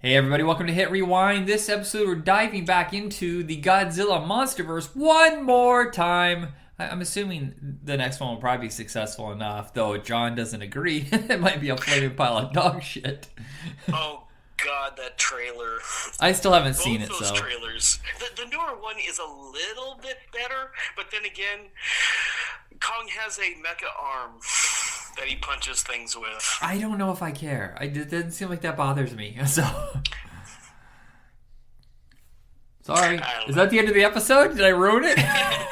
Hey everybody, welcome to Hit Rewind. This episode we're diving back into the Godzilla Monsterverse one more time. I'm assuming the next one will probably be successful enough, though John doesn't agree. It might be a flaming pile of dog shit. Oh God, that trailer! I still haven't Both seen it, those so. trailers. The newer one is a little bit better, but then again, Kong has a mecha arm that he punches things with. I don't know if I care. It doesn't seem like that bothers me, so. Sorry. Is that the end of the episode? Did I ruin it? Yeah,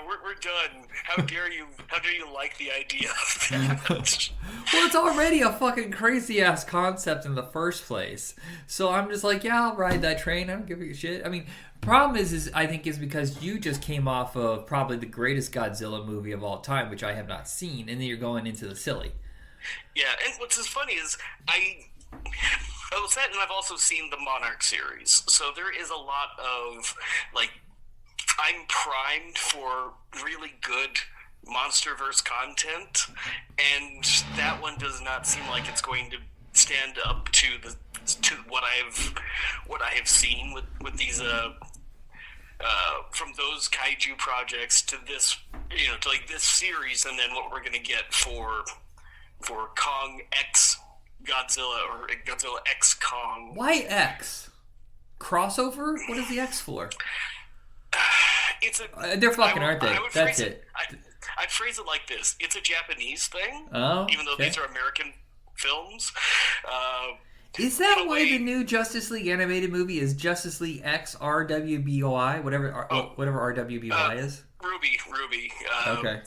we're done. How dare you? How dare you like the idea of that? Well, it's already a fucking crazy ass concept in the first place. So I'm just like, yeah, I'll ride that train. I don't give a shit. I mean, problem is I think is because you just came off of probably the greatest Godzilla movie of all time, which I have not seen, and then you're going into the silly. Yeah, and what's just funny is Oh, it's that, and I've also seen the Monarch series. So there is a lot of, like, I'm primed for really good Monsterverse content, and that one does not seem like it's going to stand up to what I have seen with these from those kaiju projects to this, to like this series, and then what we're going to get for Kong X Godzilla or Godzilla X Kong. Why X? Crossover? What is the X for? It's a. They're fucking, aren't they? That's it. I'd phrase it like this: it's a Japanese thing, even though these are American films. Is that why the new Justice League animated movie is Justice League X RWBOI? Whatever RWBOI is. Ruby. Okay.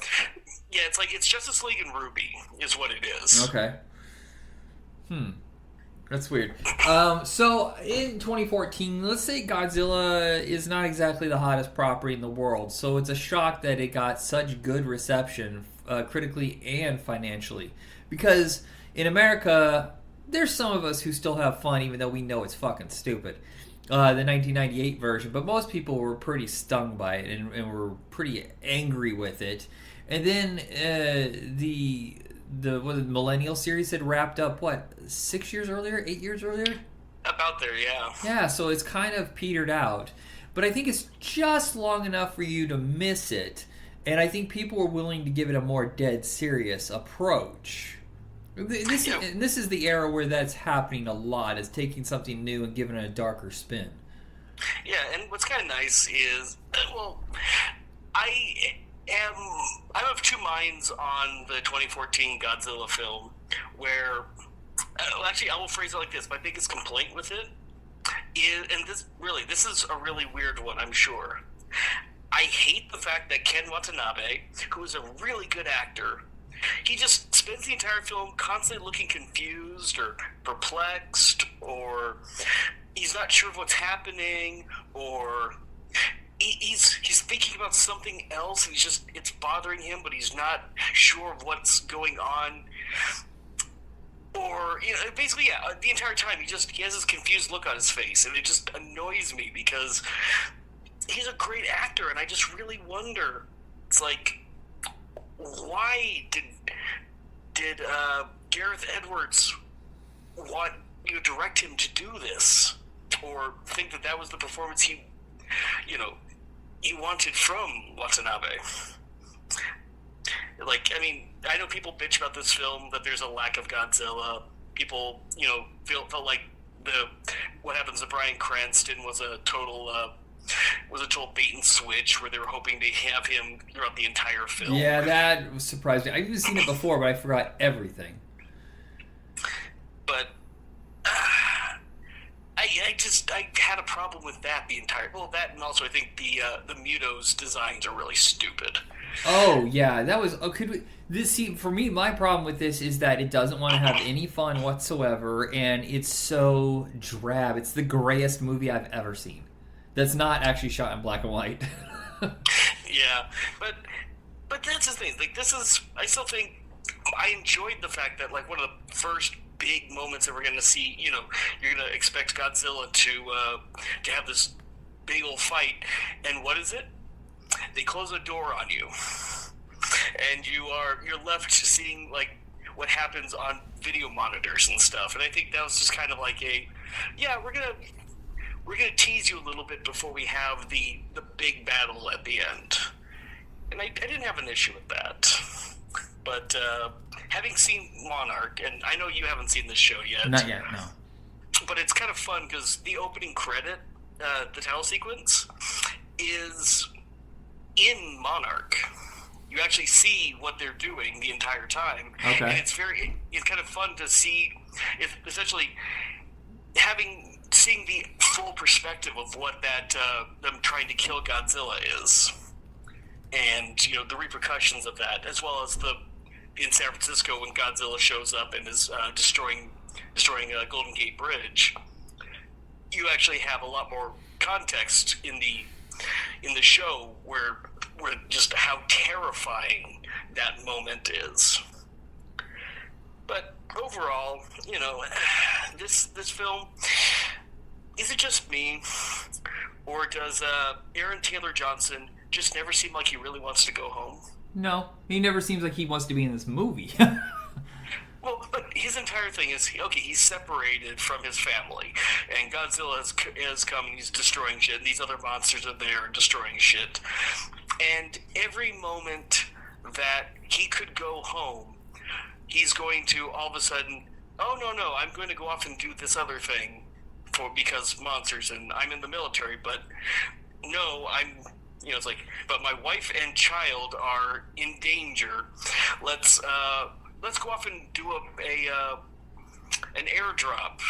Yeah, it's Justice League and Ruby is what it is. Okay. That's weird. So in 2014, let's say Godzilla is not exactly the hottest property in the world. So it's a shock that it got such good reception, critically and financially. Because in America, there's some of us who still have fun, even though we know it's fucking stupid. The 1998 version, but most people were pretty stung by it and were pretty angry with it. And then the Millennial series had wrapped up, 6 years earlier, 8 years earlier? About there, yeah. Yeah, so it's kind of petered out. But I think it's just long enough for you to miss it. And I think people were willing to give it a more dead serious approach. This is the era where that's happening a lot, is taking something new and giving it a darker spin. Yeah, and what's kind of nice is, I'm of two minds on the 2014 Godzilla film, where, actually, I will phrase it like this. My biggest complaint with it is, and this is a really weird one, I'm sure. I hate the fact that Ken Watanabe, who is a really good actor, he just spends the entire film constantly looking confused or perplexed, or he's not sure of what's happening, or he's thinking about something else, and it's bothering him, but he's not sure of what's going on. Or, basically, yeah, the entire time he has this confused look on his face, and it just annoys me because he's a great actor, and I just really wonder, it's like, why did Gareth Edwards want you to direct him to do this, or think that was the performance he wanted from Watanabe? Like, I mean, I know people bitch about this film, that there's a lack of Godzilla. People, felt like what happens to Bryan Cranston was a total bait and switch, where they were hoping to have him throughout the entire film. Yeah, that surprised me. I've even seen it before, but I forgot everything. But I had a problem with that that, and also I think the Muto's designs are really stupid. Oh yeah, that was. For me, my problem with this is that it doesn't want to have any fun whatsoever, and it's so drab. It's the grayest movie I've ever seen. That's not actually shot in black and white. Yeah, but that's the thing. Like, I still think I enjoyed the fact that, like, one of the first big moments that we're going to see, you're going to expect Godzilla to have this big old fight, and what is it? They close a door on you, and you're left seeing, like, what happens on video monitors and stuff. And I think that was just kind of like Yeah, we're gonna tease you a little bit before we have the big battle at the end, and I didn't have an issue with that. But having seen Monarch, and I know you haven't seen this show yet. Not yet, no. But it's kind of fun because the opening credit, the title sequence, is in Monarch. You actually see what they're doing the entire time. Okay. And it's kind of fun to see, essentially seeing the full perspective of what that them trying to kill Godzilla is, and the repercussions of that, as well as in San Francisco when Godzilla shows up and is destroying Golden Gate Bridge. You actually have a lot more context in the show where just how terrifying that moment is. But overall, this film, is it just me, or does Aaron Taylor Johnson just never seem like he really wants to go home? No, he never seems like he wants to be in this movie. Well, but his entire thing is, okay, he's separated from his family, and Godzilla has come and he's destroying shit, and these other monsters are there destroying shit. And every moment that he could go home, he's going to all of a sudden, oh, no, I'm going to go off and do this other thing because monsters, and I'm in the military, but no, it's like, but my wife and child are in danger. Let's go off and do an airdrop,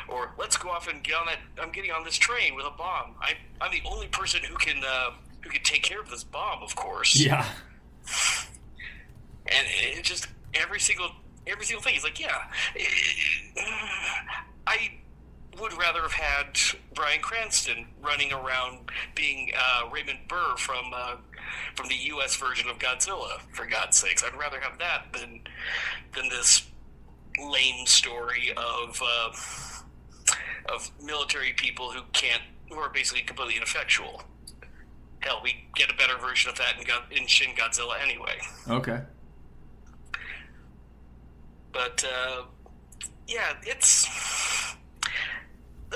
or let's go off and get on that. I'm getting on this train with a bomb. I'm the only person who can take care of this bomb, of course. Yeah. And it just every single thing. He's like, yeah, I would rather have had Bryan Cranston running around being Raymond Burr from the U.S. version of Godzilla. For God's sakes, I'd rather have that than this lame story of military people who are basically completely ineffectual. Hell, we get a better version of that in Shin Godzilla anyway. Okay. But yeah,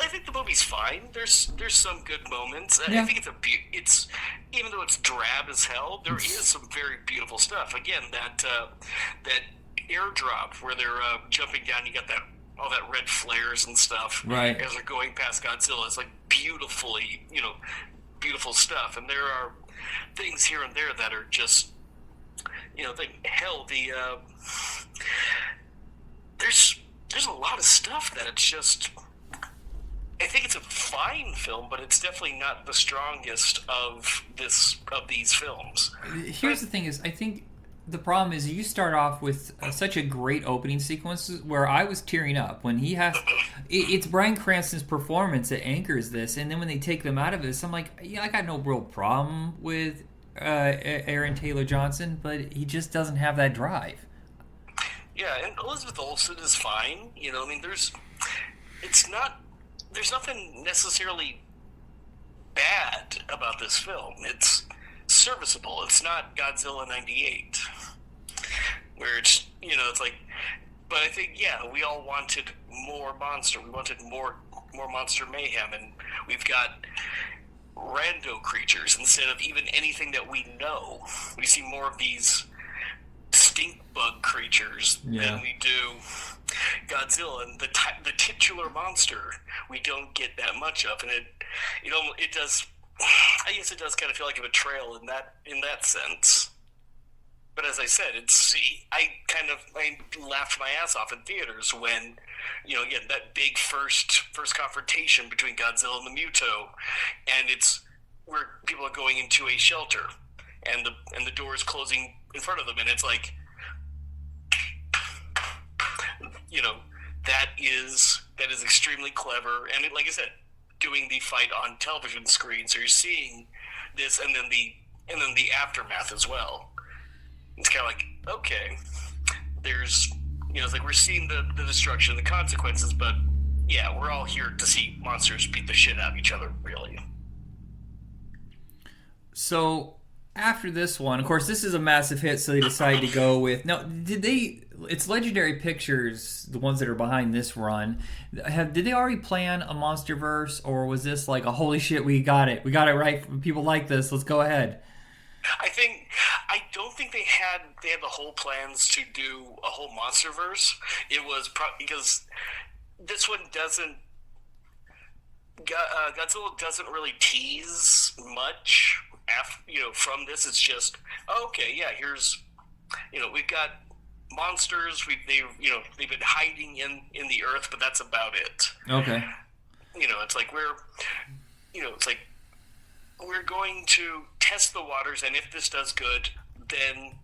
I think the movie's fine. There's some good moments. Yeah. I think it's even though it's drab as hell, there is some very beautiful stuff. Again, that airdrop where they're jumping down, you got all that red flares and stuff. Right. As they're going past Godzilla, it's like beautifully, beautiful stuff. And there are things here and there that are just, there's a lot of stuff that it's just. I think it's a fine film, but it's definitely not the strongest of these films. Here's the thing: is I think the problem is you start off with such a great opening sequence where I was tearing up when he has. It's Bryan Cranston's performance that anchors this, and then when they take them out of this, I'm like, yeah, I got no real problem with Aaron Taylor Johnson, but he just doesn't have that drive. Yeah, and Elizabeth Olsen is fine. There's nothing necessarily bad about this film. It's serviceable. It's not Godzilla 98, where it's like. But I think we all wanted more monster. We wanted more monster mayhem, and we've got rando creatures instead of even anything that we know. We see more of these stink bug creatures than we do Godzilla, and the titular monster we don't get that much of, and it does. I guess it does kind of feel like a betrayal in that sense. But as I said, I laughed my ass off in theaters when again that big first confrontation between Godzilla and the Muto, and it's where people are going into a shelter, and the door is closing in front of them, and it's like. That is extremely clever, and like I said, doing the fight on television screen, so you're seeing this, and then the aftermath as well. It's kind of like, okay, there's it's like we're seeing the destruction, the consequences, but yeah, we're all here to see monsters beat the shit out of each other, really. So after this one, of course, this is a massive hit, so they decided to go with. Now, did they? It's Legendary Pictures, the ones that are behind this run. Did they already plan a MonsterVerse, or was this like a holy shit? We got it right. People like this. Let's go ahead. I don't think they had the whole plans to do a whole MonsterVerse. It was because this one doesn't. Godzilla doesn't really tease much. From this, it's just okay. Yeah, here's we've got monsters. They've been hiding in the earth, but that's about it. Okay. It's like we're going to test the waters, and if this does good, then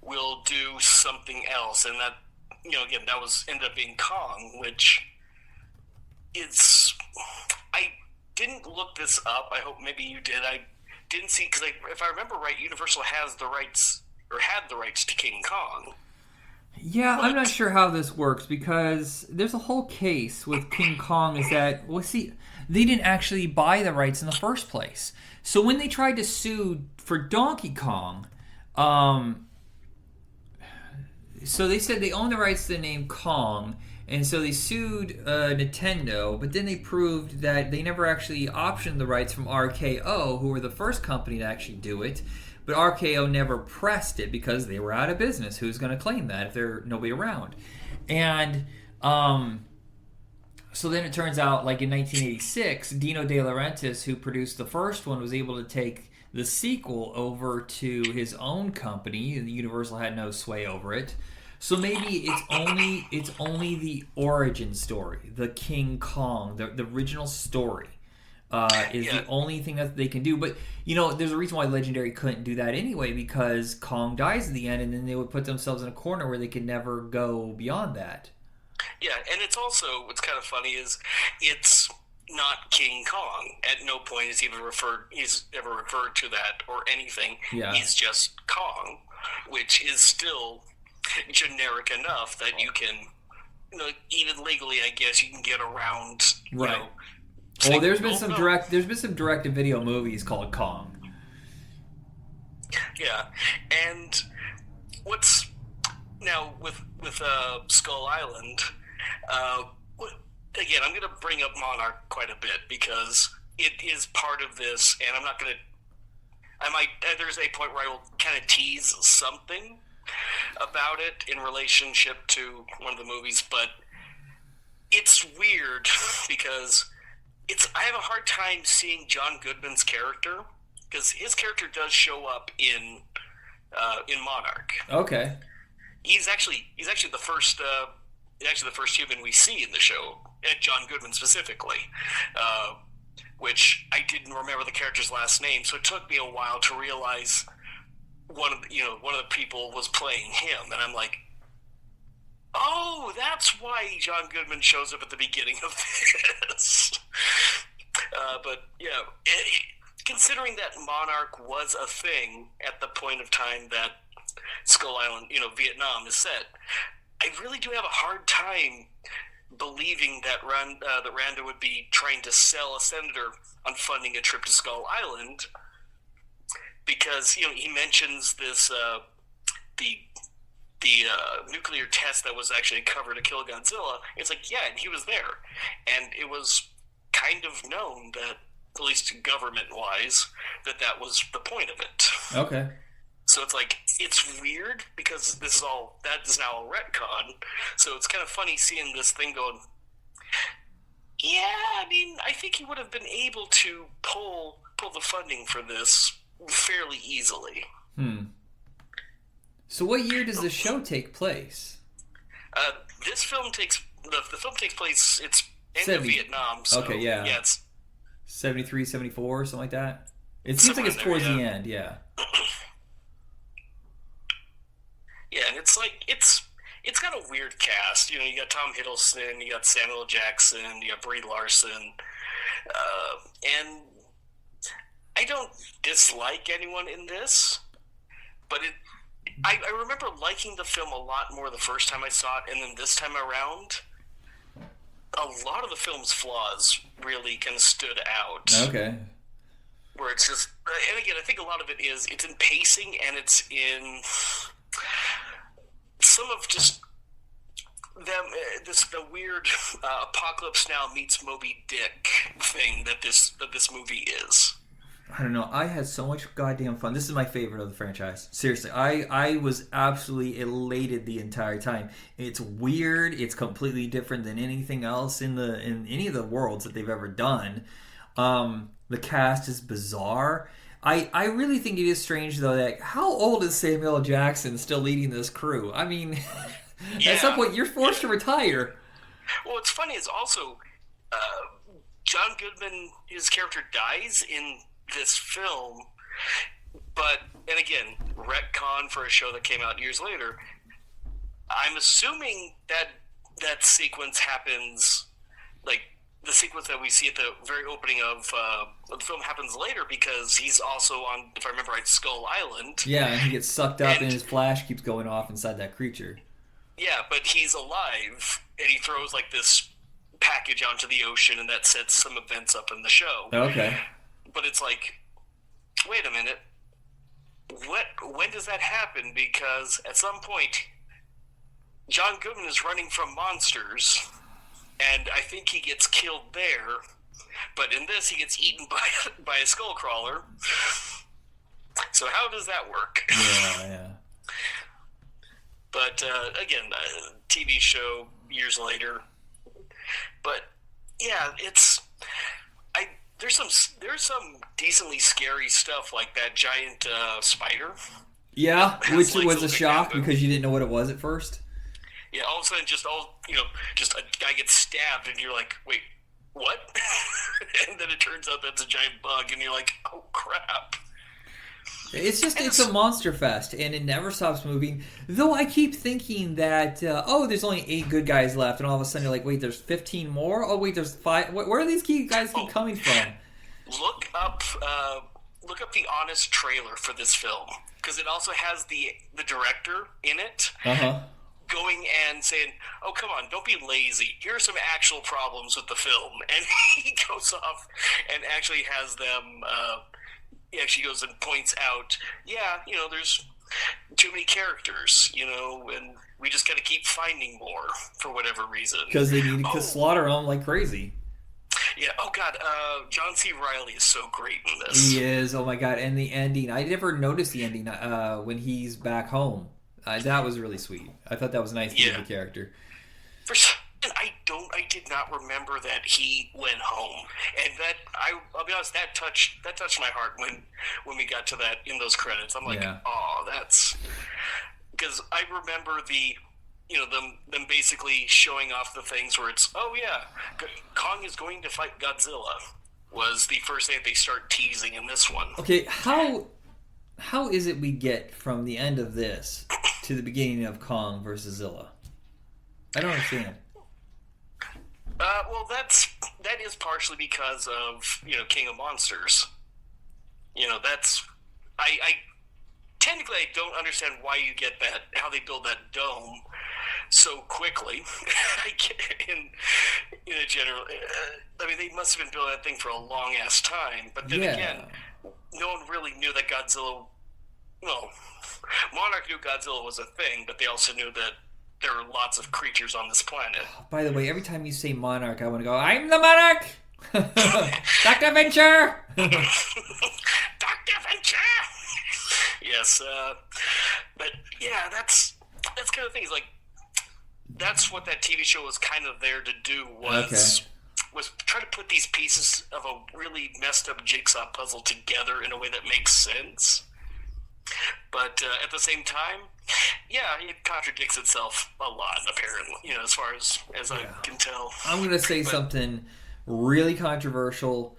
we'll do something else. And that, again, that ended up being Kong, which is. I didn't look this up. I hope maybe you did. I didn't see, because if I remember right, Universal has the rights, or had the rights to King Kong. Yeah, I'm not sure how this works, because there's a whole case with King Kong is that, they didn't actually buy the rights in the first place. So when they tried to sue for Donkey Kong, so they said they own the rights to the name Kong, and so they sued Nintendo, but then they proved that they never actually optioned the rights from RKO, who were the first company to actually do it. But RKO never pressed it because they were out of business. Who's going to claim that if there's nobody around? And so then it turns out, like in 1986, Dino De Laurentiis, who produced the first one, was able to take the sequel over to his own company, and Universal had no sway over it. So maybe it's only the origin story, the King Kong, the original story. The only thing that they can do. But, there's a reason why Legendary couldn't do that anyway, because Kong dies at the end, and then they would put themselves in a corner where they could never go beyond that. Yeah, and it's also, what's kind of funny is, it's not King Kong. At no point he's ever referred to that or anything. Yeah. He's just Kong, which is still generic enough that you can, even legally, I guess, you can get around, right. Well, there's been some direct-to-video movies called Kong. Yeah, and what's now with Skull Island? Again, I'm going to bring up Monarch quite a bit because it is part of this, and I'm not going to. There's a point where I will kind of tease something about it in relationship to one of the movies, but it's weird because I have a hard time seeing John Goodman's character, because his character does show up in Monarch. Okay. He's actually the first human we see in the show, John Goodman specifically, which I didn't remember the character's last name, so it took me a while to realize one of the people was playing him, and I'm like, oh, that's why John Goodman shows up at the beginning of this. But yeah, considering that Monarch was a thing at the point of time that Skull Island, Vietnam is set, I really do have a hard time believing that Randa would be trying to sell a senator on funding a trip to Skull Island, because he mentions this the nuclear test that was actually covered to kill Godzilla. It's like, yeah, and he was there, and it was kind of known that, at least government-wise, that was the point of it. Okay. So it's like, it's weird because that is now a retcon. So it's kind of funny seeing this thing going, yeah, I think he would have been able to pull the funding for this fairly easily. So what year does the show take place? This film takes place, it's end of Vietnam. So okay, yeah. Yeah, it's 73, 74, something like that. It seems like it's towards the end, yeah. Yeah, and it's like, it's got a weird cast. You got Tom Hiddleston, you got Samuel Jackson, you got Brie Larson, and I don't dislike anyone in this, but I remember liking the film a lot more the first time I saw it, and then this time around, a lot of the film's flaws really kind of stood out. Okay. where it's just, and again, I think a lot of it's in pacing, and it's in some of just them, the weird Apocalypse Now meets Moby Dick thing that this movie is. I don't know. I had so much goddamn fun. This is my favorite of the franchise. Seriously, I was absolutely elated the entire time. It's weird. It's completely different than anything else in any of the worlds that they've ever done. The cast is bizarre. I really think it is strange though that how old is Samuel L. Jackson still leading this crew? I mean, at some point you're forced to retire. Well, what's funny is also John Goodman, his character dies in this film, and again, retcon for a show that came out years later. I'm assuming that sequence happens, like the sequence that we see at the very opening of the film happens later, because he's also on, if I remember right, Skull Island. Yeah, and he gets sucked up and his flash keeps going off inside that creature. Yeah, but he's alive, and he throws like this package onto the ocean, and that sets some events up in the show. Okay. But it's like, wait a minute, when does that happen? Because at some point, John Goodman is running from monsters, and I think he gets killed there. But in this, he gets eaten by a skull crawler. So how does that work? Yeah. But again, TV show years later. But yeah, there's some decently scary stuff, like that giant spider. Yeah, which was a shock because you didn't know what it was at first. Yeah, all of a sudden, just a guy gets stabbed, and you're like, wait, what? And then it turns out that's a giant bug, and you're like, oh crap. It's a monster fest, and it never stops moving. Though I keep thinking that, there's only 8 good guys left, and all of a sudden you're like, wait, there's 15 more? Oh, wait, there's 5. Where are these guys keep coming from? Look up the honest trailer for this film, because it also has the director in it. Going and saying, oh, come on, don't be lazy. Here are some actual problems with the film. And he goes off and actually has them... he actually goes and points out, there's too many characters, and we just got to keep finding more for whatever reason. Because they need to slaughter them like crazy. Yeah, oh God, John C. Reilly is so great in this. He is, oh my God, and the ending. I never noticed the ending when he's back home. That was really sweet. I thought that was nice to give the character. For some reason, I did not remember that he went home, and that I'll be honest, that touched my heart when we got to that in those credits. I'm like, oh, that's because I remember them basically showing off the things where it's, oh yeah, Kong is going to fight Godzilla was the first thing they start teasing in this one. Okay, how is it we get from the end of this to the beginning of Kong versus Zilla? I don't understand. Well, that is partially because of King of Monsters. That's I technically I don't understand why you get that, how they build that dome so quickly. in a general, I mean, they must have been building that thing for a long ass time. But then again, no one really knew that Godzilla. Well, Monarch knew Godzilla was a thing, but they also knew that there are lots of creatures on this planet. By the way, every time you say Monarch, I want to go, I'm the Monarch! Dr. Venture! Dr. Venture! Yes, but yeah, that's kind of thing. Is like, that's what that TV show was kind of there to do, was try to put these pieces of a really messed up jigsaw puzzle together in a way that makes sense. But at the same time, it contradicts itself a lot, apparently, as far as I can tell. I'm going to say something really controversial.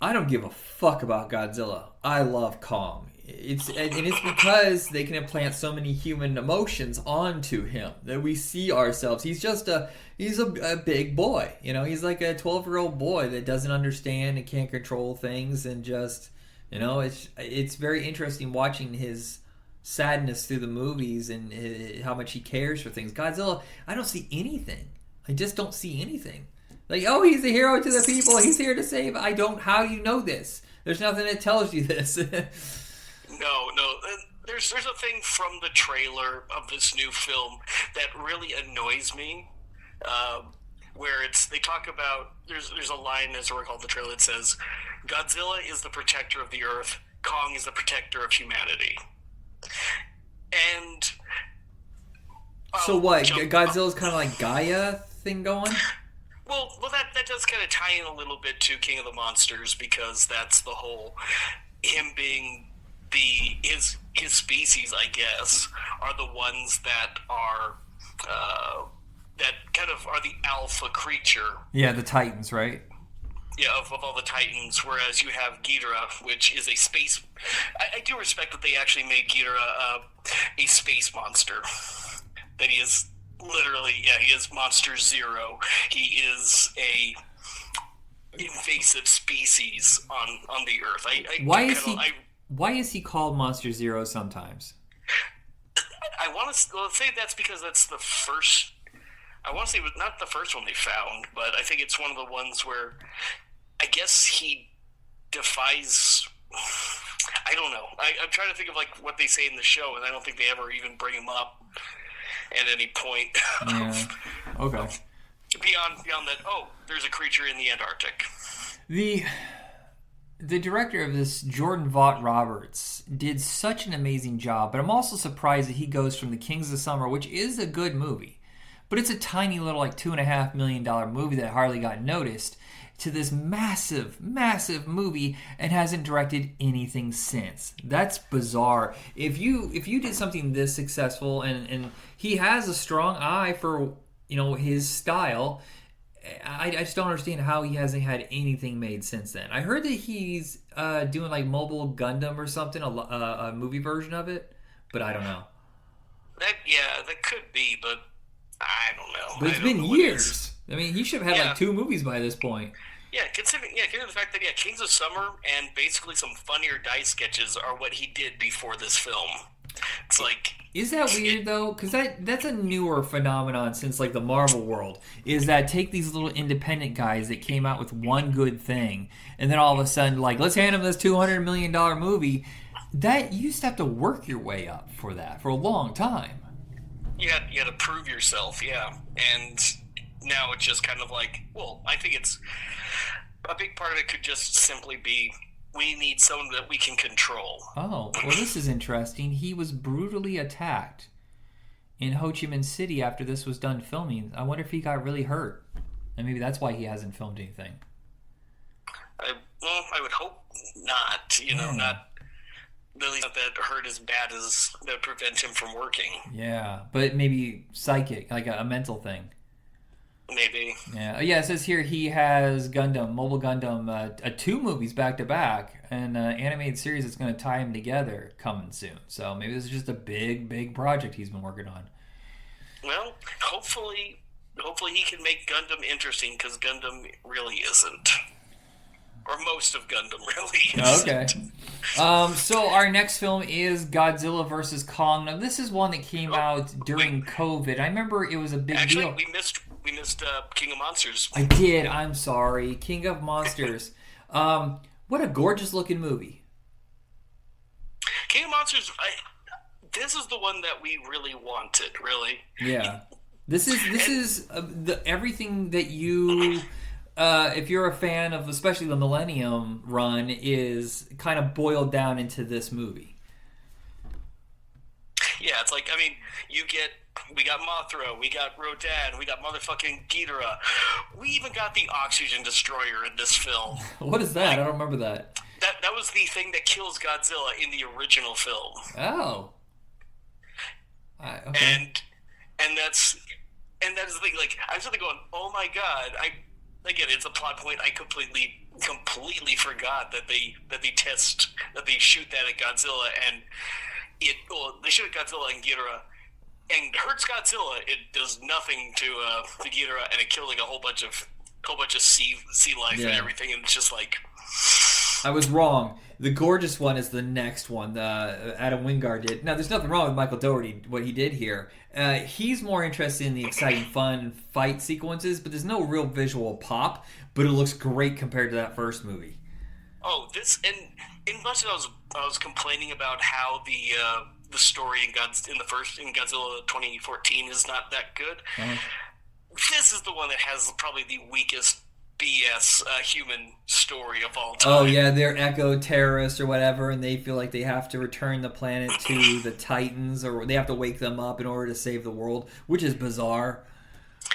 I don't give a fuck about Godzilla. I love Kong. It's because they can implant so many human emotions onto him that we see ourselves. He's a big boy. He's like a 12-year-old boy that doesn't understand and can't control things, and just... it's very interesting watching his sadness through the movies and how much he cares for things. Godzilla, I don't see anything. I just don't see anything. Like, oh, he's a hero to the people. He's here to save. I don't. How do you know this? There's nothing that tells you this. No. There's a thing from the trailer of this new film that really annoys me, where they talk about there's a line as I recall the trailer that says, "Godzilla is the protector of the Earth. Kong is the protector of humanity." And so what? Godzilla's kind of like Gaia thing going. Well, that does kind of tie in a little bit to King of the Monsters, because that's the whole him being his species, I guess, are the ones that are that kind of are the alpha creature. Yeah, the Titans, right? Yeah, of all the Titans, whereas you have Ghidorah, which is a space. I do respect that they actually made Ghidorah a space monster. That he is literally, he is Monster Zero. He is a invasive species on the Earth. Why is he called Monster Zero sometimes? I want to say that's because that's the first. I want to say it was not the first one they found, but I think it's one of the ones where I guess he defies. I don't know. I'm trying to think of like what they say in the show, and I don't think they ever even bring him up at any point. Yeah. Okay. Beyond that, there's a creature in the Antarctic. The director of this, Jordan Vogt-Roberts, did such an amazing job, but I'm also surprised that he goes from The Kings of Summer, which is a good movie, but it's a tiny little like $2.5 million movie that hardly got noticed, to this massive, massive movie and hasn't directed anything since. That's bizarre. If you did something this successful, and he has a strong eye for his style, I just don't understand how he hasn't had anything made since then. I heard that he's doing like Mobile Gundam or something, a movie version of it, but I don't know. That could be, but I don't know. But it's been years. I mean, he should have had like 2 movies by this point. Yeah, considering the fact that Kings of Summer and basically some Funny or Die sketches are what he did before this film. It's like, is that weird though? Because that's a newer phenomenon since like the Marvel world. Is that take these little independent guys that came out with one good thing, and then all of a sudden like let's hand them this $200 million movie. That you used to have to work your way up for that for a long time. You had to prove yourself, and now it's just kind of like, well, I think it's a big part of it could just simply be we need someone that we can control. Oh, well, this is interesting. He was brutally attacked in Ho Chi Minh City after this was done filming. I wonder if he got really hurt, and maybe that's why he hasn't filmed anything. I would hope not. Not really not that hurt as bad as that prevents him from working. Yeah, but maybe psychic, like a mental thing. Maybe. Yeah. It says here he has Mobile Gundam, 2 movies back to back, and an animated series that's going to tie them together coming soon. So maybe this is just a big, big project he's been working on. Well, hopefully he can make Gundam interesting, because Gundam really isn't. Or most of Gundam really isn't. Okay. So our next film is Godzilla vs. Kong. Now this is one that came out during COVID. I remember it was a big deal. Actually, we missed King of Monsters. I did. I'm sorry. King of Monsters. What a gorgeous looking movie. King of Monsters. This is the one that we really wanted. Really. Yeah. This is everything that you. If you're a fan of especially the Millennium run, is kind of boiled down into this movie. Yeah, it's like, we got Mothra, we got Rodan, we got motherfucking Ghidorah. We even got the Oxygen Destroyer in this film. What is that? I don't remember that. That was the thing that kills Godzilla in the original film. Oh. Okay. And that's the thing. Like, I was sitting going, oh my god, again, it's a plot point. I completely forgot that they shoot that at Godzilla, and they shoot at Godzilla and Ghidorah, and hurts Godzilla. It does nothing to Ghidorah, and it kills like a whole bunch of sea life and everything. And it's just like, I was wrong. The gorgeous one is the next one. Adam Wingard did. Now, there's nothing wrong with Michael Dougherty, what he did here. He's more interested in the exciting, fun fight sequences, but there's no real visual pop. But it looks great compared to that first movie. Oh, this and in much of it, I was complaining about how the story in Godzilla 2014 is not that good. Uh-huh. This is the one that has probably the weakest BS human story of all time. Oh yeah, they're eco terrorists or whatever, and they feel like they have to return the planet to the Titans, or they have to wake them up in order to save the world, which is bizarre.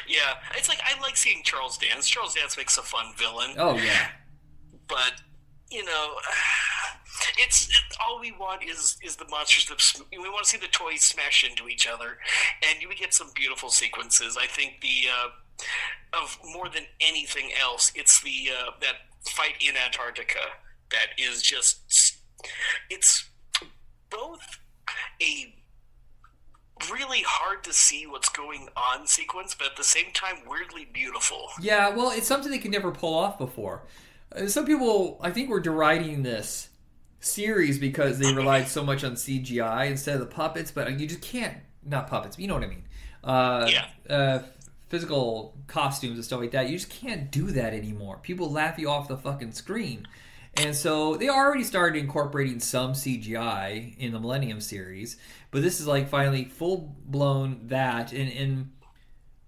Yeah, it's like I like seeing Charles Dance. Charles Dance makes a fun villain. Oh yeah, but it's all we want is the monsters that we want to see the toys smash into each other, and you would get some beautiful sequences. I think of more than anything else, it's that fight in Antarctica that is just it's both a really hard to see what's going on sequence, but at the same time weirdly beautiful. Yeah, well, it's something they could never pull off before. Some people, I think, were deriding this series because they relied so much on CGI instead of the puppets, but you just can't, not puppets, you know what I mean. Physical costumes and stuff like that, you just can't do that anymore. People laugh you off the fucking screen. And so they already started incorporating some CGI in the Millennium series, but this is like finally full-blown that, and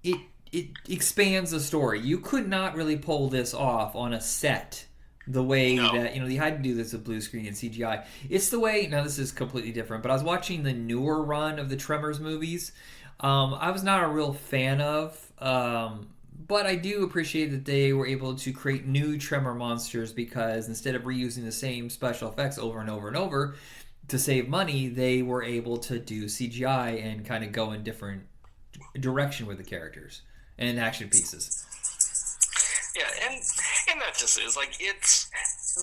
it expands the story. You could not really pull this off on a set the way that, they had to do this with blue screen and CGI. It's the way, now this is completely different, but I was watching the newer run of the Tremors movies. I was not a real fan of, but I do appreciate that they were able to create new Tremor monsters, because instead of reusing the same special effects over and over and over to save money, they were able to do CGI and kind of go in different direction with the characters and action pieces. Yeah, and that just is like it's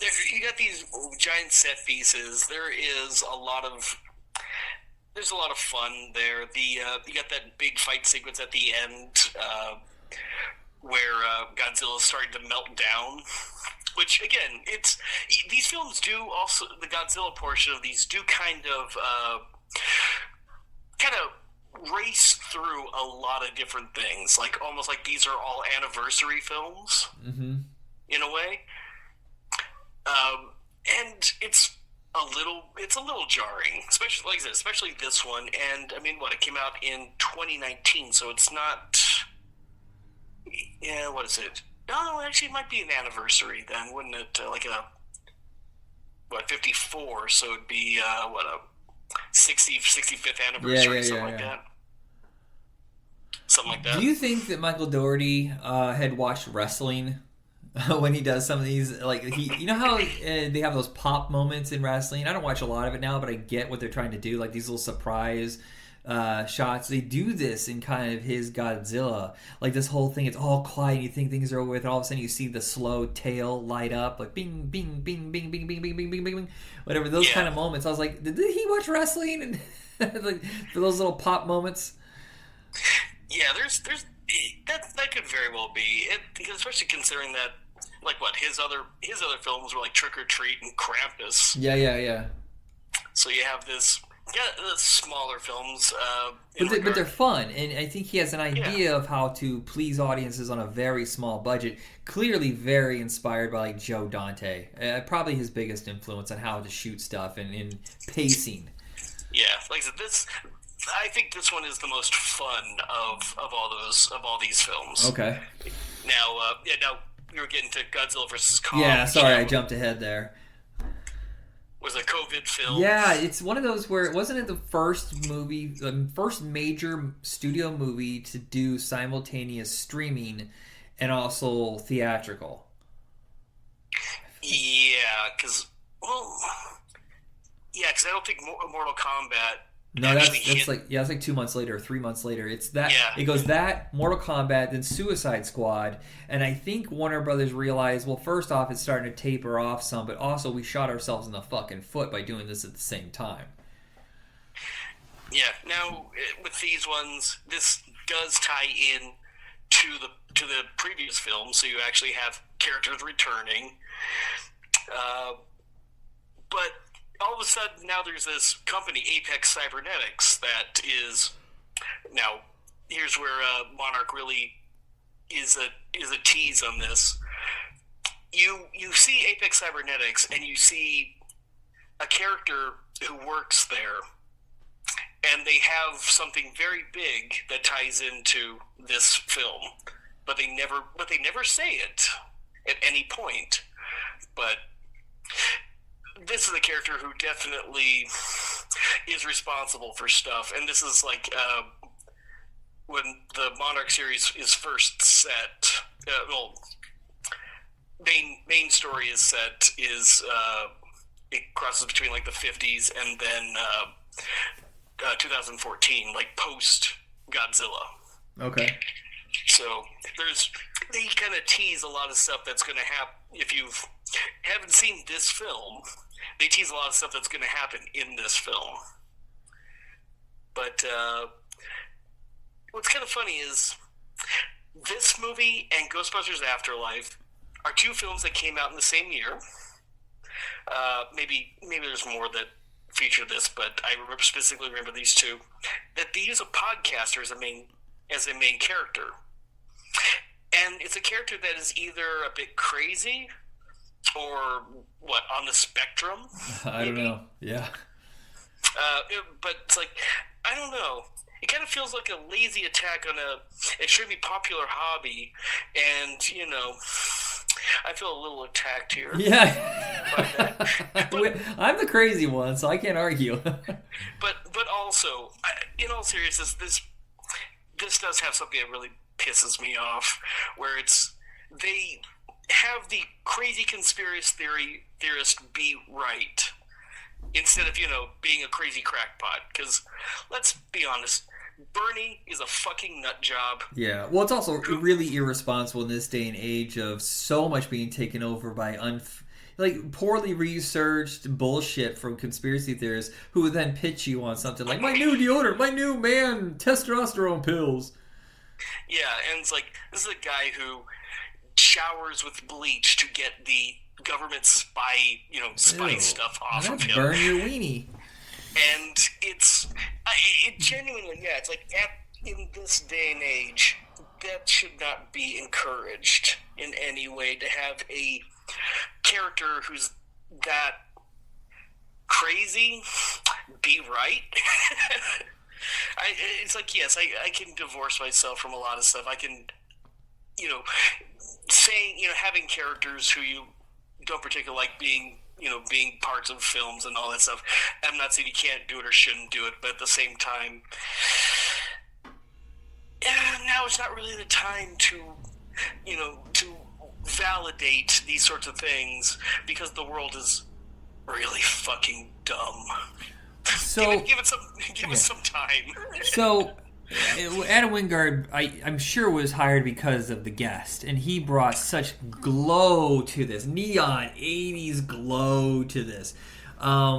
there. You got these giant set pieces. There's a lot of fun there. You got that big fight sequence at the end where Godzilla's starting to melt down. Which again, these films do also, the Godzilla portion of these do kind of race through a lot of different things, like almost like these are all anniversary films, in a way. And it's a little jarring, especially like I said, especially this one. And I mean, it came out in 2019, so it's not. Yeah, what is it? No, actually, it might be an anniversary then, wouldn't it? 54? So it'd be a 65th anniversary, something like that. Something like that. Do you think that Michael Dougherty had watched wrestling when he does some of these? Like you know how they have those pop moments in wrestling? I don't watch a lot of it now, but I get what they're trying to do, like these little surprise shots. They do this in kind of his Godzilla, like this whole thing. It's all quiet. You think things are over with, and all of a sudden you see the slow tail light up, like bing, bing, bing, bing, bing, bing, bing, bing, bing, bing, whatever. Those kind of moments. I was like, did he watch wrestling? And like for those little pop moments. Yeah, there's that could very well be it, especially considering that his other films were like Trick or Treat and Krampus. Yeah. So you have this. Yeah, the smaller films. But they're fun, and I think he has an idea of how to please audiences on a very small budget. Clearly very inspired by like Joe Dante. Probably his biggest influence on how to shoot stuff and in pacing. Yeah, like I said, I think this one is the most fun of all these films. Okay. Now we were getting to Godzilla vs. Kong. Yeah, sorry, I jumped ahead there. Was a COVID film. Yeah, it's one of those where it wasn't the first movie, the first major studio movie to do simultaneous streaming and also theatrical. Yeah, because I don't think Mortal Kombat. No, that's like 2 months later, or 3 months later. It's that it goes that Mortal Kombat, then Suicide Squad, and I think Warner Brothers realized, well, first off, it's starting to taper off some, but also we shot ourselves in the fucking foot by doing this at the same time. Yeah. Now with these ones, this does tie in to the previous film, so you actually have characters returning. Uh, but all of a sudden, now there's this company, Apex Cybernetics, that is now. Here's where Monarch really is a tease on this. You see Apex Cybernetics, and you see a character who works there, and they have something very big that ties into this film, but they never say it at any point. But this is a character who definitely is responsible for stuff, and this is like when the Monarch series is first set. Main story is set is it crosses between like the 50s and then 2014, like post Godzilla. Okay. So they kind of tease a lot of stuff that's going to happen. If you haven't seen this film, they tease a lot of stuff that's going to happen in this film. But what's kind of funny is this movie and Ghostbusters Afterlife are two films that came out in the same year. Maybe there's more that feature this, but I specifically remember these two. That they use a podcaster as a main character, and it's a character that is either a bit crazy or on the spectrum. I don't know. Yeah. But it's like, I don't know. It kind of feels like a lazy attack on a extremely popular hobby, and I feel a little attacked here. Yeah. I'm the crazy one, so I can't argue. But also, in all seriousness, this does have something that really pisses me off, where they have the crazy conspiracy theorist be right instead of being a crazy crackpot. Because let's be honest, Bernie is a fucking nut job. Yeah, well, it's also really irresponsible in this day and age of so much being taken over by poorly researched bullshit from conspiracy theorists who would then pitch you on something like, my new deodorant, my new testosterone pills. Yeah, and it's like, this is a guy who showers with bleach to get the government spy stuff off of him. Burn your weenie. And it genuinely, yeah, it's like, in this day and age, that should not be encouraged in any way, to have a character who's that crazy be right. It's like, yes, I can divorce myself from a lot of stuff. I can, having characters who you don't particularly like being parts of films and all that stuff. I'm not saying you can't do it or shouldn't do it, but at the same time, now it's not really the time to validate these sorts of things, because the world is really fucking dumb. So give it some time. So Adam Wingard, I'm sure, was hired because of The Guest, and he brought such glow to this, neon 80s glow to this,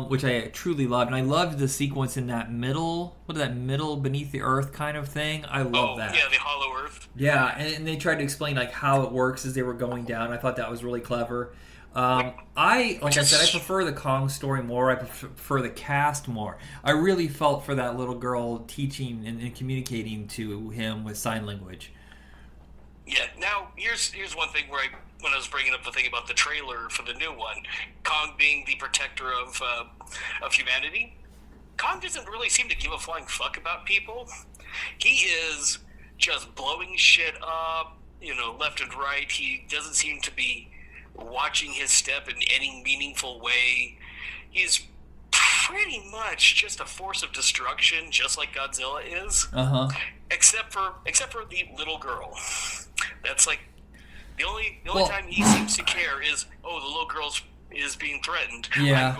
which I truly loved. And I loved the sequence in that middle beneath the earth kind of thing. I love that. Yeah, the hollow earth. Yeah, and they tried to explain how it works as they were going down. I thought that was really clever. I prefer the Kong story more. I prefer the cast more. I really felt for that little girl teaching and communicating to him with sign language. Yeah. Now, here's one thing where when I was bringing up the thing about the trailer for the new one, Kong being the protector of humanity, Kong doesn't really seem to give a flying fuck about people. He is just blowing shit up, left and right. He doesn't seem to be watching his step in any meaningful way. He's pretty much just a force of destruction, just like Godzilla is. Uh-huh. Except for the little girl. That's like the only time he seems to care is, the little girl is being threatened. Yeah.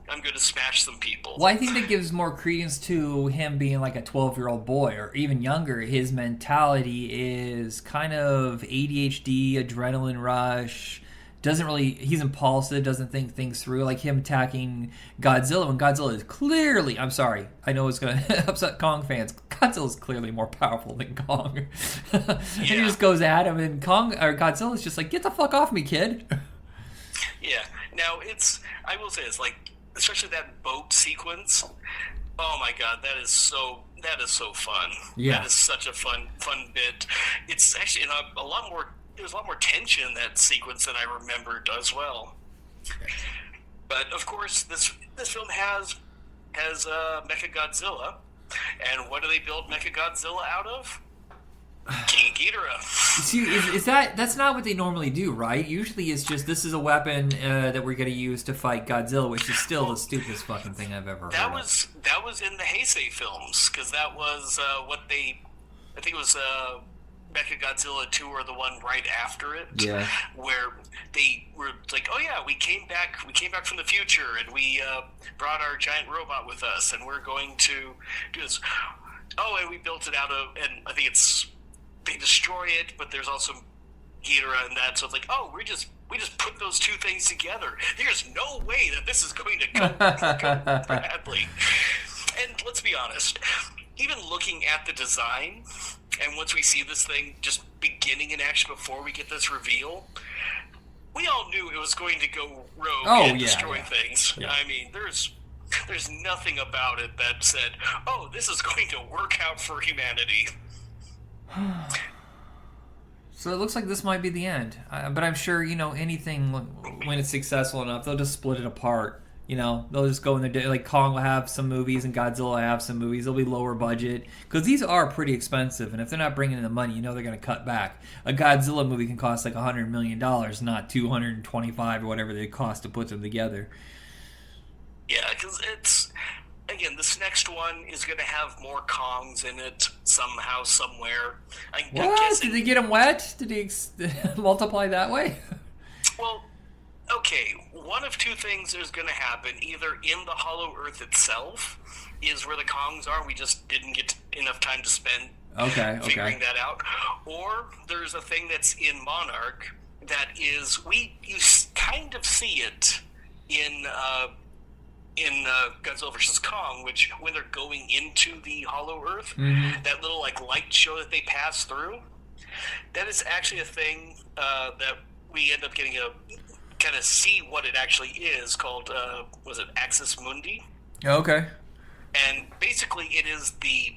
I'm going to smash some people. Well, I think that gives more credence to him being like a 12-year-old boy, or even younger. His mentality is kind of ADHD, adrenaline rush. He's impulsive, doesn't think things through. Like him attacking Godzilla when Godzilla is clearly, I'm sorry, I know it's going to upset Kong fans, Godzilla's clearly more powerful than Kong. And he just goes at him, and Godzilla's just like, get the fuck off me, kid. Yeah. Now I will say it's like, especially that boat sequence. Oh my god, that is so fun. Yeah. That is such a fun bit. It's actually a lot more. There's a lot more tension in that sequence than I remembered as well. But of course, this film has Mechagodzilla, and what do they build Mechagodzilla out of? King Ghidorah. See, is that's not what they normally do, right? Usually it's just, this is a weapon that we're going to use to fight Godzilla, which is still the stupidest fucking thing I've ever heard That was in the Heisei films, because that was I think it was Mechagodzilla 2 or the one right after it. Yeah. Where they were like, oh yeah, we came back from the future, and we brought our giant robot with us, and we're going to do this. Oh, and we built it out of, and I think they destroy it, but there's also Ghidorah and that, so it's like, oh, we just put those two things together. There's no way that this is going to go badly. And let's be honest, even looking at the design, and once we see this thing just beginning in action before we get this reveal, we all knew it was going to go rogue and destroy things. Yeah. I mean, there's nothing about it that said, oh, this is going to work out for humanity. So it looks like this might be the end. But I'm sure, anything, when it's successful enough, they'll just split it apart. They'll just go in their day. Like, Kong will have some movies and Godzilla will have some movies. They'll be lower budget. Because these are pretty expensive. And if they're not bringing in the money, they're going to cut back. A Godzilla movie can cost like $100 million, not $225 or whatever they cost to put them together. Yeah, because again, this next one is going to have more Kongs in it somehow, somewhere. I'm guessing, did they get them wet? Did he multiply that way? Well, okay, one of two things is going to happen. Either in the Hollow Earth itself is where the Kongs are. We just didn't get enough time to spend figuring that out. Or there's a thing that's in Monarch that is, you kind of see it in Godzilla vs. Kong, which when they're going into the Hollow Earth, that little light show that they pass through, that is actually a thing that we end up getting a kind of see what it actually is called. Was it Axis Mundi? Okay. And basically, it is the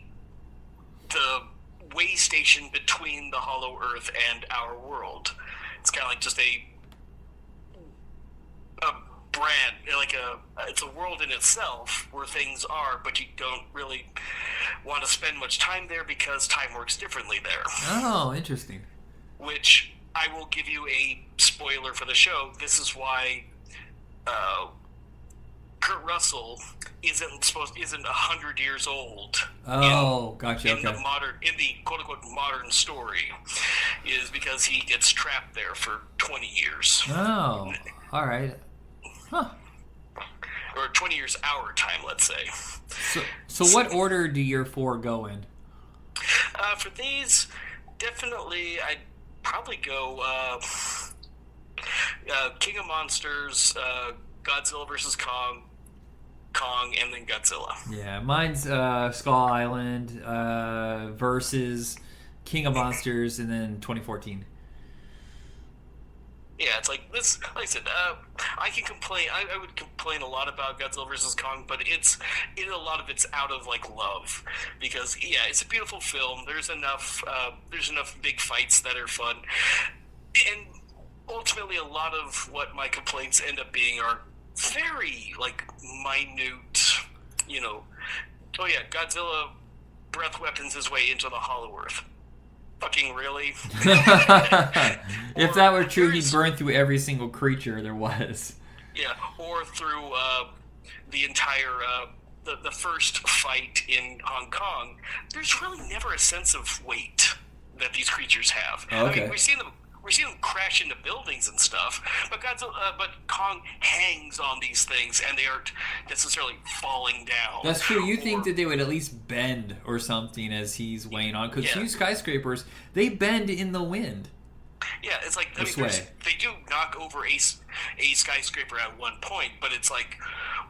way station between the Hollow Earth and our world. It's kind of like just a brand, it's a world in itself where things are, but you don't really want to spend much time there because time works differently there. Oh, interesting. Which I will give you a spoiler for the show. This is why Kurt Russell isn't 100 years old. Oh, gotcha. In the quote unquote modern story, is because he gets trapped there for 20 years. Oh, all right. Huh. Or 20 years our time, let's say. So what order do your four go in? For these, definitely, I'd probably go King of Monsters, Godzilla vs. Kong, and then Godzilla. Yeah, mine's Skull Island versus King of Monsters, and then 2014. Yeah, it's like this. Like I said, I can complain. I would complain a lot about Godzilla vs. Kong, but a lot of it's out of love, because it's a beautiful film. There's enough big fights that are fun, and ultimately a lot of what my complaints end up being are very minute. Oh yeah, Godzilla breath weapons his way into the Hollow Earth. Fucking really? If that were true, he'd burn through every single creature there was. Yeah, or through the entire the first fight in Hong Kong. There's really never a sense of weight that these creatures have. Oh, okay. I mean, we see them crash into buildings and stuff, but Kong hangs on these things, and they aren't necessarily falling down. That's true. You think that they would at least bend or something as he's weighing on? Because few skyscrapers, they bend in the wind. Yeah, it's like they do knock over a skyscraper at one point, but it's like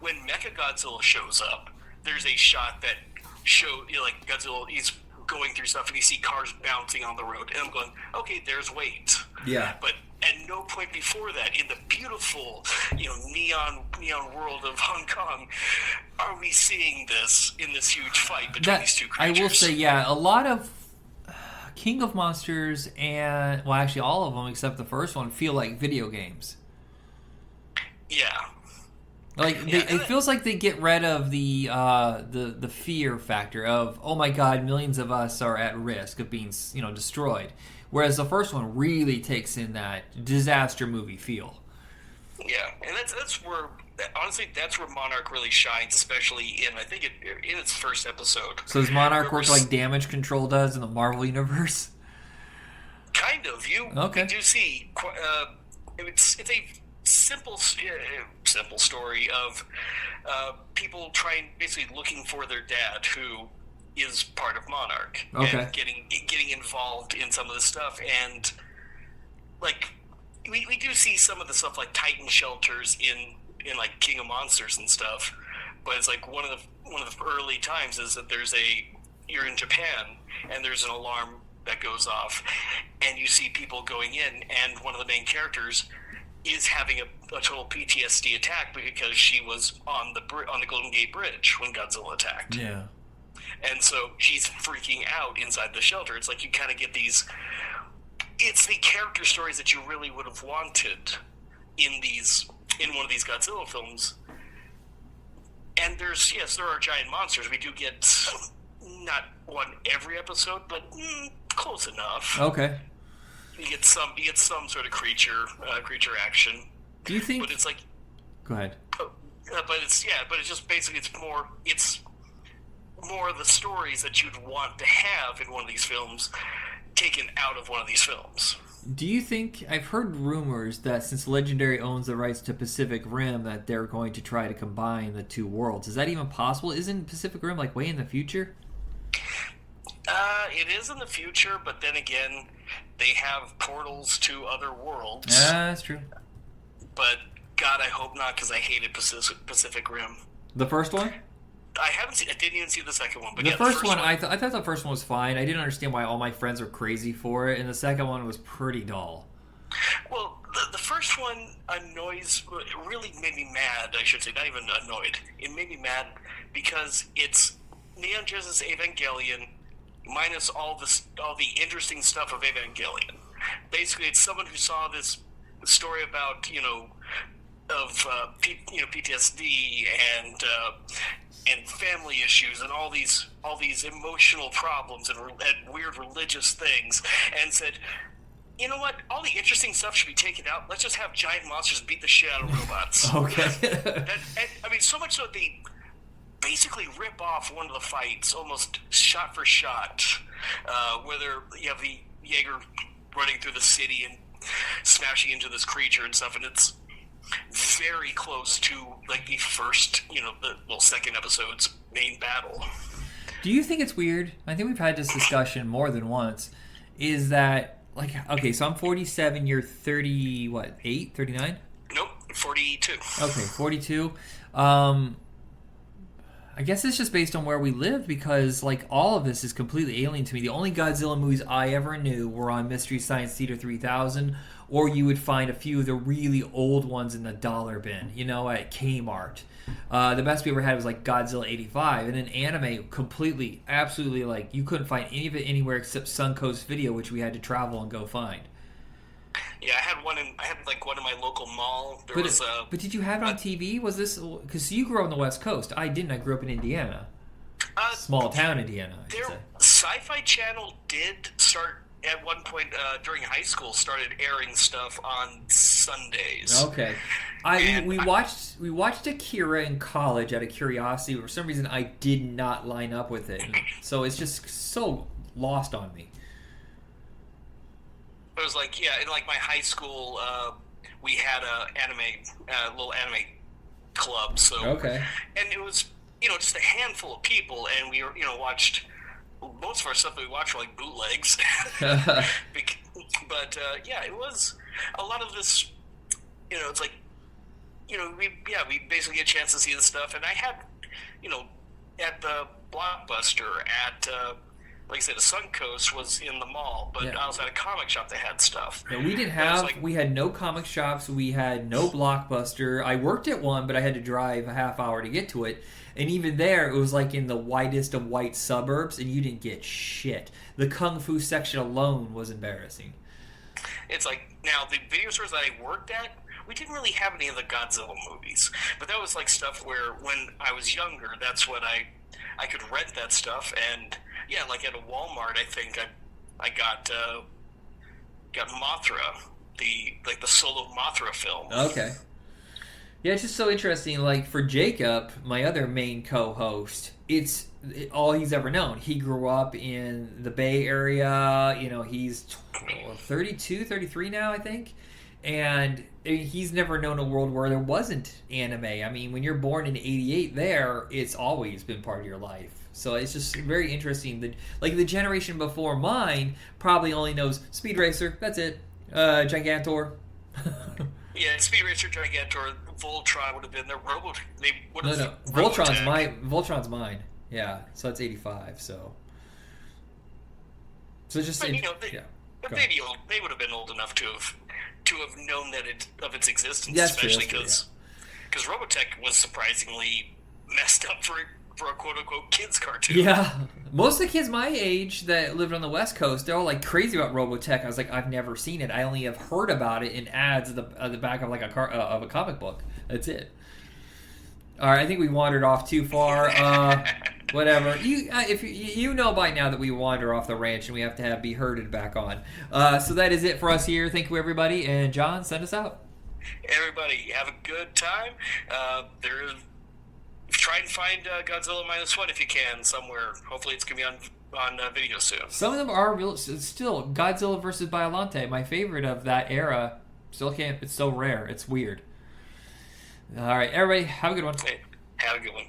when Mechagodzilla shows up, there's a shot that shows Godzilla is going through stuff and you see cars bouncing on the road, and I'm going, okay, there's weight. Yeah. But at no point before that, in the beautiful, neon world of Hong Kong, are we seeing this in this huge fight between these two creatures. I will say, yeah, a lot of King of Monsters and, well, actually all of them except the first one feel like video games. Yeah. Like it feels like they get rid of the fear factor of, oh my god, millions of us are at risk of being destroyed, whereas the first one really takes in that disaster movie feel. Yeah, and that's where, honestly, that's where Monarch really shines, especially in its first episode. So does Monarch work like Damage Control does in the Marvel universe? Kind of. You do see it's a simple story of people basically looking for their dad, who is part of Monarch, and getting involved in some of this stuff, and like we do see some of the stuff like Titan shelters in like King of Monsters and stuff, but it's like one of the early times is that you're in Japan and there's an alarm that goes off, and you see people going in, and one of the main characters is having a total PTSD attack because she was on the Golden Gate Bridge when Godzilla attacked. Yeah. And so she's freaking out inside the shelter. It's like you kind of get these... It's the character stories that you really would have wanted in one of these Godzilla films. And there are giant monsters. We do get not one every episode, but close enough. Okay. You get some sort of creature action. Do you think? But it's like, go ahead. But it's just basically it's more of the stories that you'd want to have in one of these films taken out of one of these films. Do you think, I've heard rumors that since Legendary owns the rights to Pacific Rim, that they're going to try to combine the two worlds. Is that even possible? Isn't Pacific Rim like way in the future? It is in the future, but then again, they have portals to other worlds. That's true. But God, I hope not, because I hated Pacific Rim. The first one? I didn't even see the second one. But the first one, I thought the first one was fine. I didn't understand why all my friends were crazy for it, and the second one was pretty dull. Well, the first one really made me mad, I should say, not even annoyed. It made me mad because it's Neon Genesis Evangelion minus all the interesting stuff of Evangelion. Basically, it's someone who saw this story about, PTSD and family issues and all these emotional problems and weird religious things, and said, you know what? All the interesting stuff should be taken out. Let's just have giant monsters beat the shit out of robots. Okay. So much so that they basically rip off one of the fights almost shot for shot, whether you have the Jaeger running through the city and smashing into this creature and stuff, and it's very close to like the first, second episode's main battle. Do you think it's weird? I think we've had this discussion more than once. Is that like, okay, so I'm 47, you're 30, what, 8, 39? Nope, 42. Okay, 42. I guess it's just based on where we live, because like all of this is completely alien to me. The only Godzilla movies I ever knew were on Mystery Science Theater 3000, or you would find a few of the really old ones in the dollar bin, at Kmart. The best we ever had was like Godzilla 85, and then anime completely, absolutely, like you couldn't find any of it anywhere except Suncoast Video, which we had to travel and go find. Yeah, I had one in my local mall. But did you have it on TV? Was this because you grew up on the West Coast? I didn't. I grew up in Indiana, small town Indiana. Sci-Fi Channel did start at one point during high school. Started airing stuff on Sundays. Okay, we watched Akira in college out of curiosity. For some reason, I did not line up with it, so it's just so lost on me. It was like, in like my high school, we had a little anime club. So okay, and it was just a handful of people, and we were watched most of our stuff that we watched were like bootlegs. But it was a lot of this. It's like we basically get a chance to see the stuff, and I had at the Blockbuster at like I said, the Suncoast was in the mall, but I also had a comic shop that had stuff. Yeah, we didn't have. We had no comic shops. We had no Blockbuster. I worked at one, but I had to drive a half hour to get to it. And even there, it was like in the whitest of white suburbs, and you didn't get shit. The Kung Fu section alone was embarrassing. It's like, now, the video stores that I worked at, we didn't really have any of the Godzilla movies. But that was like stuff where, when I was younger, that's what I could rent that stuff. And, yeah, like at a Walmart, I think I got Mothra, the solo Mothra film. Okay. Yeah, it's just so interesting. Like, for Jacob, my other main co-host, it's all he's ever known. He grew up in the Bay Area. You know, he's 32, 33 now, I think. And he's never known a world where there wasn't anime. I mean, when you're born in 88 there, it's always been part of your life. So it's just very interesting that, like, the generation before mine probably only knows Speed Racer, that's it. Gigantor. Yeah, Speed Racer, Gigantor, Voltron would have been there. They would have. No. Voltron's mine. Yeah, so that's 85. So just. But, they would have been old enough to have known of its existence, that's especially because Robotech was surprisingly messed up for a quote-unquote kids cartoon. Yeah. Most of the kids my age that lived on the West Coast, they're all like crazy about Robotech. I was like, I've never seen it. I only have heard about it in ads at the back of like a comic book. That's it. All right, I think we wandered off too far. Whatever. If you know by now that we wander off the ranch and we have to be herded back on. So that is it for us here. Thank you, everybody. And John, send us out. Everybody, have a good time. Try and find Godzilla -1 if you can somewhere. Hopefully it's going to be on video soon. Some of them are real. Still, Godzilla versus Biollante, my favorite of that era. Still can't. It's so rare. It's weird. All right, everybody, have a good one. Hey, have a good one.